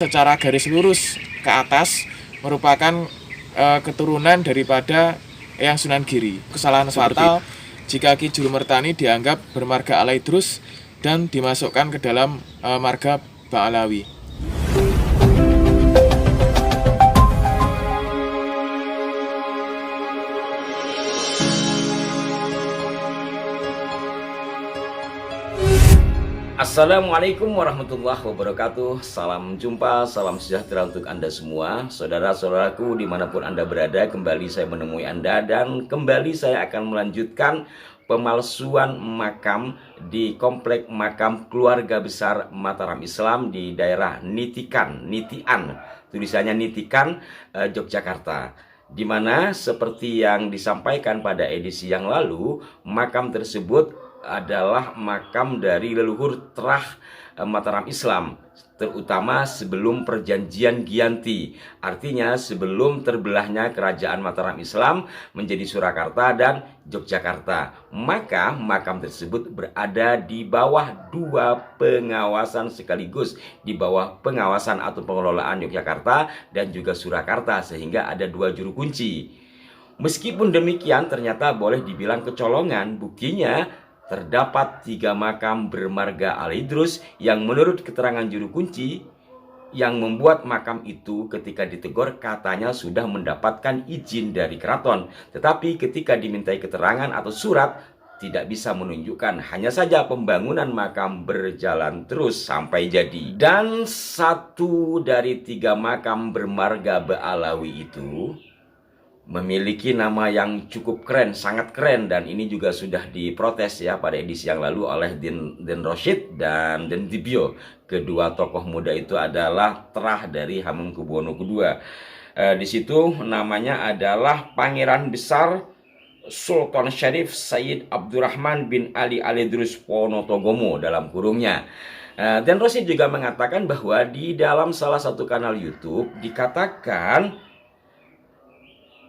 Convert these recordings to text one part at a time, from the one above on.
secara garis lurus ke atas merupakan keturunan daripada Eyang Sunan Giri. Kesalahan fatal jika Ki Juru Mertani dianggap bermarga Ala Idrus dan dimasukkan ke dalam marga Ba'alawi. Assalamualaikum warahmatullahi wabarakatuh. Salam jumpa, salam sejahtera untuk Anda semua. Saudara-saudaraku dimanapun Anda berada, kembali saya menemui Anda. Dan kembali saya akan melanjutkan pemalsuan makam di Komplek Makam Keluarga Besar Mataram Islam di daerah Nitian, tulisannya Nitian, Yogyakarta. Di mana seperti yang disampaikan pada edisi yang lalu, makam tersebut adalah makam dari leluhur terah Mataram Islam, terutama sebelum perjanjian Giyanti, artinya sebelum terbelahnya kerajaan Mataram Islam menjadi Surakarta dan Yogyakarta. Maka makam tersebut berada di bawah dua pengawasan sekaligus, di bawah pengawasan atau pengelolaan Yogyakarta dan juga Surakarta, sehingga ada dua juru kunci. Meskipun demikian, ternyata boleh dibilang kecolongan. Buktinya terdapat 3 makam bermarga Ala Idrus yang menurut keterangan juru kunci yang membuat makam itu ketika ditegur katanya sudah mendapatkan izin dari keraton. Tetapi ketika dimintai keterangan atau surat tidak bisa menunjukkan, hanya saja pembangunan makam berjalan terus sampai jadi. Dan 1 dari 3 makam bermarga Ba'alawi itu memiliki nama yang cukup keren, sangat keren, dan ini juga sudah diprotes ya pada edisi yang lalu oleh Den Rosyid dan Den Dibyo. Kedua tokoh muda itu adalah terah dari Hamengkubuwono II. Di situ namanya adalah Pangeran Besar Sultan Syarif Sayyid Abdurrahman bin Ali Alidrus Wonotogomo dalam kurungnya. Den Rosyid juga mengatakan bahwa di dalam salah satu kanal YouTube dikatakan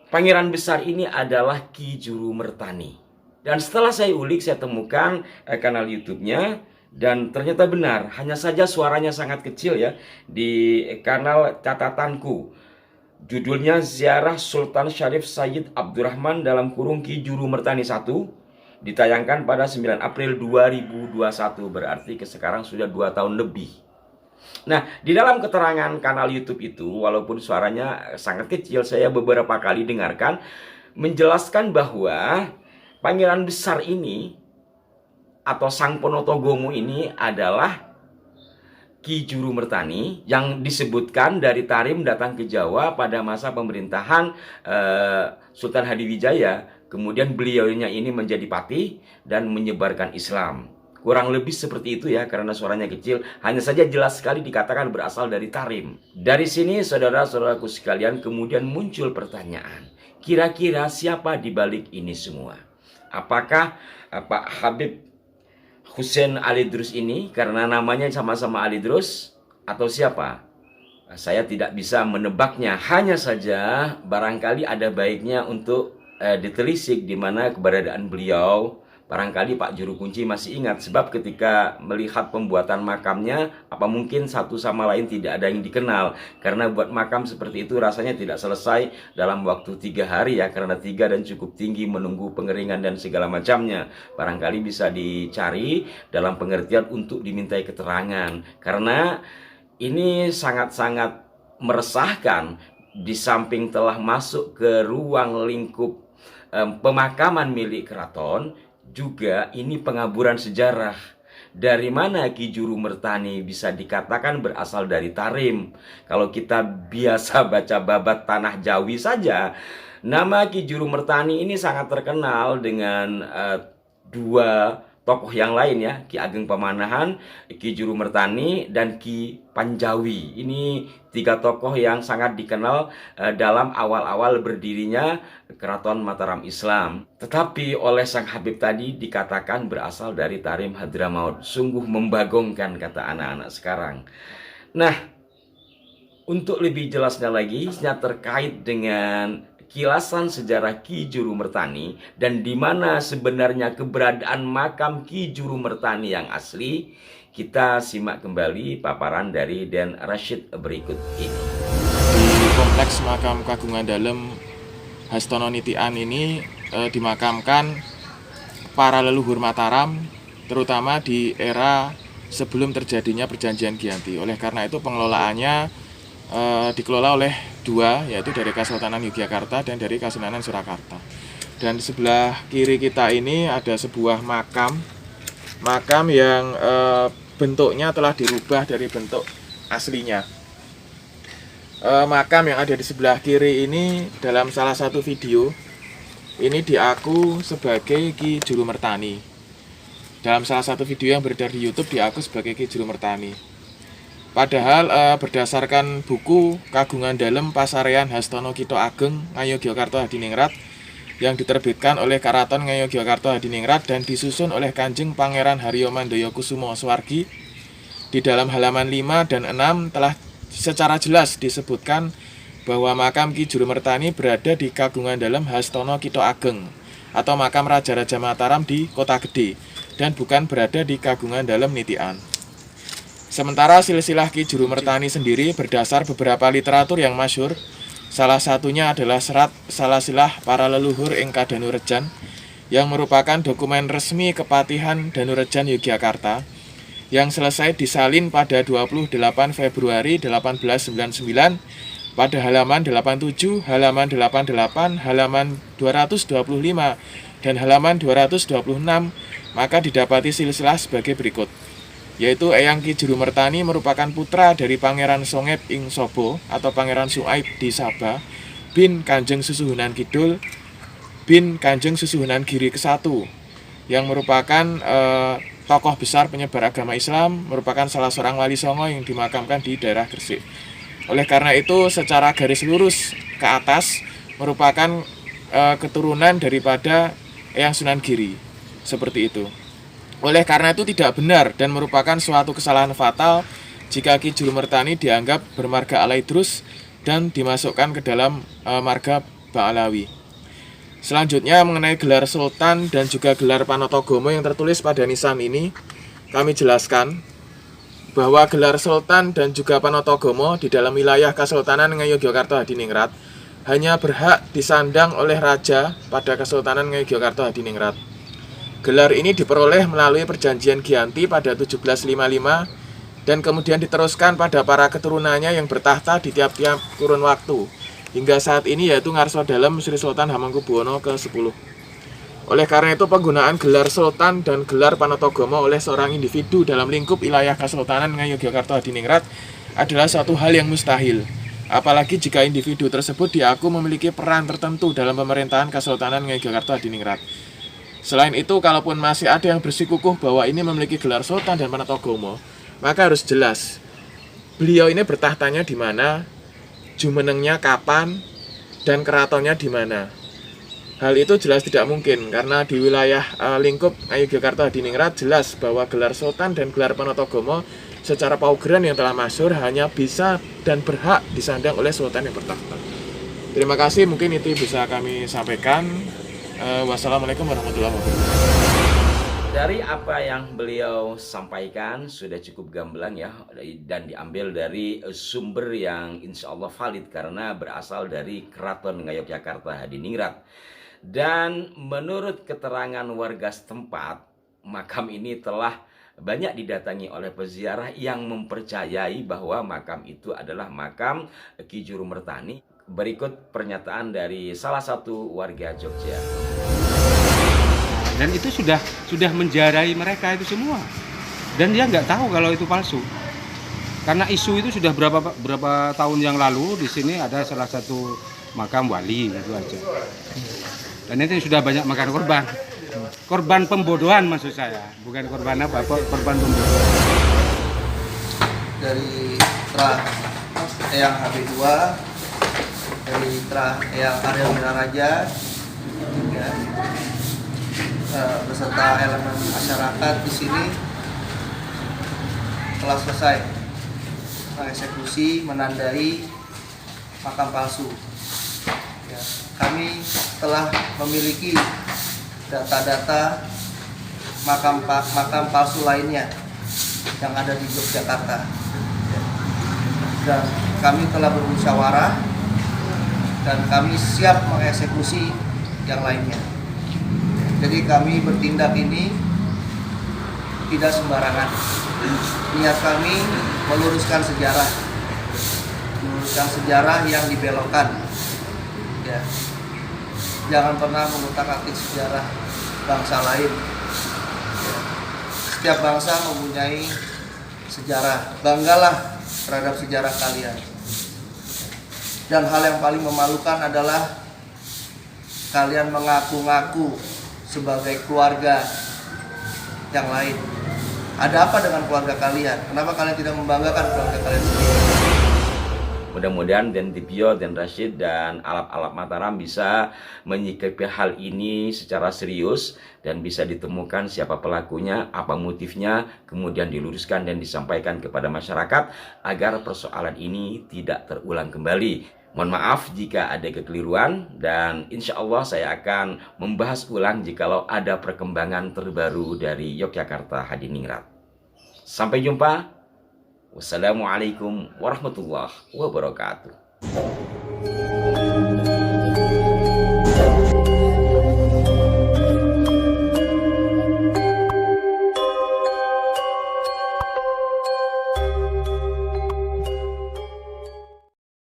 Pangeran besar ini adalah Ki Juru Mertani. Dan setelah saya ulik, saya temukan kanal YouTube-nya, dan ternyata benar. Hanya saja suaranya sangat kecil ya. Di kanal catatanku, judulnya Ziarah Sultan Syarif Sayyid Abdurrahman dalam kurung Ki Juru Mertani 1, ditayangkan pada 9 April 2021. Berarti sekarang sudah 2 tahun lebih. Nah, di dalam keterangan kanal YouTube itu, walaupun suaranya sangat kecil, saya beberapa kali dengarkan menjelaskan bahwa Pangeran besar ini atau Sang Ponotogomo ini adalah Ki Juru Mertani yang disebutkan dari Tarim datang ke Jawa pada masa pemerintahan Sultan Hadiwijaya. Kemudian beliaunya ini menjadi patih dan menyebarkan Islam. Kurang lebih seperti itu ya, karena suaranya kecil. Hanya saja jelas sekali dikatakan berasal dari Tarim. Dari sini saudara-saudaraku sekalian kemudian muncul pertanyaan. Kira-kira siapa di balik ini semua? Apakah Pak Habib Hussein Alidrus ini karena namanya sama-sama Alidrus, atau siapa? Saya tidak bisa menebaknya. Hanya saja barangkali ada baiknya untuk ditelisik di mana keberadaan beliau. Barangkali Pak Juru Kunci masih ingat, sebab ketika melihat pembuatan makamnya, apa mungkin satu sama lain tidak ada yang dikenal. Karena buat makam seperti itu rasanya tidak selesai dalam waktu 3 hari ya, karena 3 dan cukup tinggi menunggu pengeringan dan segala macamnya. Barangkali bisa dicari dalam pengertian untuk dimintai keterangan. Karena ini sangat-sangat meresahkan, di samping telah masuk ke ruang lingkup pemakaman milik keraton, juga ini pengaburan sejarah. Dari mana Ki Juru Mertani bisa dikatakan berasal dari Tarim? Kalau kita biasa baca babat Tanah Jawi saja, nama Ki Juru Mertani ini sangat terkenal dengan 2 tokoh yang lain ya, Ki Ageng Pamanahan, Ki Juru Mertani, dan Ki Panjawi. Ini 3 tokoh yang sangat dikenal dalam awal-awal berdirinya Keraton Mataram Islam. Tetapi oleh Sang Habib tadi dikatakan berasal dari Tarim Hadramaut. Sungguh membagongkan, kata anak-anak sekarang. Nah, untuk lebih jelasnya lagi terkait dengan kilasan sejarah Ki Juru Mertani dan di mana sebenarnya keberadaan makam Ki Juru Mertani yang asli, Kita simak kembali paparan dari Den Rashid berikut ini. Di kompleks makam Kagungan Dalem Hastono Nitian ini dimakamkan para leluhur Mataram, terutama di era sebelum terjadinya perjanjian Giyanti. Oleh karena itu pengelolaannya dikelola oleh dua, yaitu dari Kesultanan Yogyakarta dan dari Kasunanan Surakarta. Dan di sebelah kiri kita ini ada sebuah makam yang bentuknya telah dirubah dari bentuk aslinya. Makam yang ada di sebelah kiri ini dalam salah satu video ini diaku sebagai Ki Juru Mertani. Dalam salah satu video yang beredar di YouTube diaku sebagai Ki Juru Mertani. Padahal berdasarkan buku Kagungan Dalem Pasarean Hastono Kito Ageng Ngayogyakarta Hadiningrat yang diterbitkan oleh Karaton Ngayogyakarta Hadiningrat dan disusun oleh Kanjeng Pangeran Haryo Mandoyo Kusumo Swargi, di dalam halaman 5 dan 6 telah secara jelas disebutkan bahwa makam Ki Juru Mertani berada di Kagungan Dalem Hastono Kito Ageng atau makam Raja-Raja Mataram di Kota Gede dan bukan berada di Kagungan Dalem Nitian. Sementara silsilah Ki Juru Mertani sendiri berdasar beberapa literatur yang masyhur. Salah satunya adalah Serat Salasilah Para Leluhur Ingka Danurejan yang merupakan dokumen resmi Kepatihan Danurejan Yogyakarta yang selesai disalin pada 28 Februari 1899 pada halaman 87, halaman 88, halaman 225, dan halaman 226, maka didapati silsilah sebagai berikut, yaitu Eyang Ki Juru Mertani merupakan putra dari Pangeran Songep ing Sobo atau Pangeran Suaib di Sabah bin Kanjeng Susuhunan Kidul bin Kanjeng Susuhunan Giri ke-1 yang merupakan tokoh besar penyebar agama Islam, merupakan salah seorang wali songo yang dimakamkan di daerah Gresik. Oleh karena itu secara garis lurus ke atas merupakan keturunan daripada Eyang Sunan Giri, seperti itu. Oleh karena itu tidak benar dan merupakan suatu kesalahan fatal jika Ki Juru Mertani dianggap bermarga Alaidrus dan dimasukkan ke dalam marga Ba'alawi. Selanjutnya mengenai gelar Sultan dan juga gelar Panotogomo yang tertulis pada nisan ini, kami jelaskan bahwa gelar Sultan dan juga Panotogomo di dalam wilayah Kesultanan Ngayogyakarta Hadiningrat hanya berhak disandang oleh raja pada Kesultanan Ngayogyakarta Hadiningrat. Gelar ini diperoleh melalui perjanjian Giyanti pada 1755 dan kemudian diteruskan pada para keturunannya yang bertahta di tiap-tiap kurun waktu hingga saat ini, yaitu Ngarso Dalem Sri Sultan Hamengkubuwono ke-10. Oleh karena itu penggunaan gelar Sultan dan gelar Panotogomo oleh seorang individu dalam lingkup wilayah Kesultanan Ngayogyakarta Hadiningrat adalah suatu hal yang mustahil, apalagi jika individu tersebut diaku memiliki peran tertentu dalam pemerintahan Kesultanan Ngayogyakarta Hadiningrat. Selain itu, kalaupun masih ada yang bersikukuh bahwa ini memiliki gelar Sultan dan Panotogomo, maka harus jelas beliau ini bertahtanya di mana, jumenengnya kapan, dan keratonnya di mana. Hal itu jelas tidak mungkin karena di wilayah lingkup Ngayogyakarta Hadiningrat jelas bahwa gelar Sultan dan gelar Panotogomo secara paugeran yang telah masyhur hanya bisa dan berhak disandang oleh Sultan yang bertahta. Terima kasih, mungkin itu bisa kami sampaikan. Wassalamualaikum warahmatullahi wabarakatuh. Dari apa yang beliau sampaikan sudah cukup gamblang ya, dan diambil dari sumber yang insya Allah valid karena berasal dari Keraton Ngayogyakarta Hadiningrat. Dan menurut keterangan warga setempat, makam ini telah banyak didatangi oleh peziarah yang mempercayai bahwa makam itu adalah makam Ki Juru Mertani. Berikut pernyataan dari salah satu warga Jogja. Dan itu sudah menjarai mereka itu semua. Dan dia nggak tahu kalau itu palsu. Karena isu itu sudah berapa tahun yang lalu di sini ada salah satu makam wali itu aja. Dan itu sudah banyak makan korban. Korban pembodohan maksud saya, bukan korban apa, korban pembodohan. Dari Tra Eyang HB2, dari Tra Eyang Ariel Minaraja, ya, beserta elemen masyarakat di sini telah selesai mengeksekusi, menandai makam palsu. Ya, kami telah memiliki data-data makam palsu lainnya yang ada di Yogyakarta. Dan kami telah bermusyawarah dan kami siap mengeksekusi yang lainnya. Jadi kami bertindak ini tidak sembarangan. Niat kami meluruskan sejarah yang dibelokkan. Ya. Jangan pernah mengutak-atik sejarah bangsa lain. Ya. Setiap bangsa mempunyai sejarah. Banggalah terhadap sejarah kalian. Dan hal yang paling memalukan adalah kalian mengaku-ngaku sebagai keluarga yang lain. Ada apa dengan keluarga kalian? Kenapa kalian tidak membanggakan keluarga kalian sendiri? Mudah-mudahan Den Tibio, Den Rashid, dan Alap-Alap Mataram bisa menyikapi hal ini secara serius dan bisa ditemukan siapa pelakunya, apa motifnya, kemudian diluruskan dan disampaikan kepada masyarakat agar persoalan ini tidak terulang kembali. Mohon maaf jika ada kekeliruan dan insya Allah saya akan membahas ulang jikalau ada perkembangan terbaru dari Yogyakarta Hadiningrat. Sampai jumpa. Wassalamualaikum warahmatullahi wabarakatuh.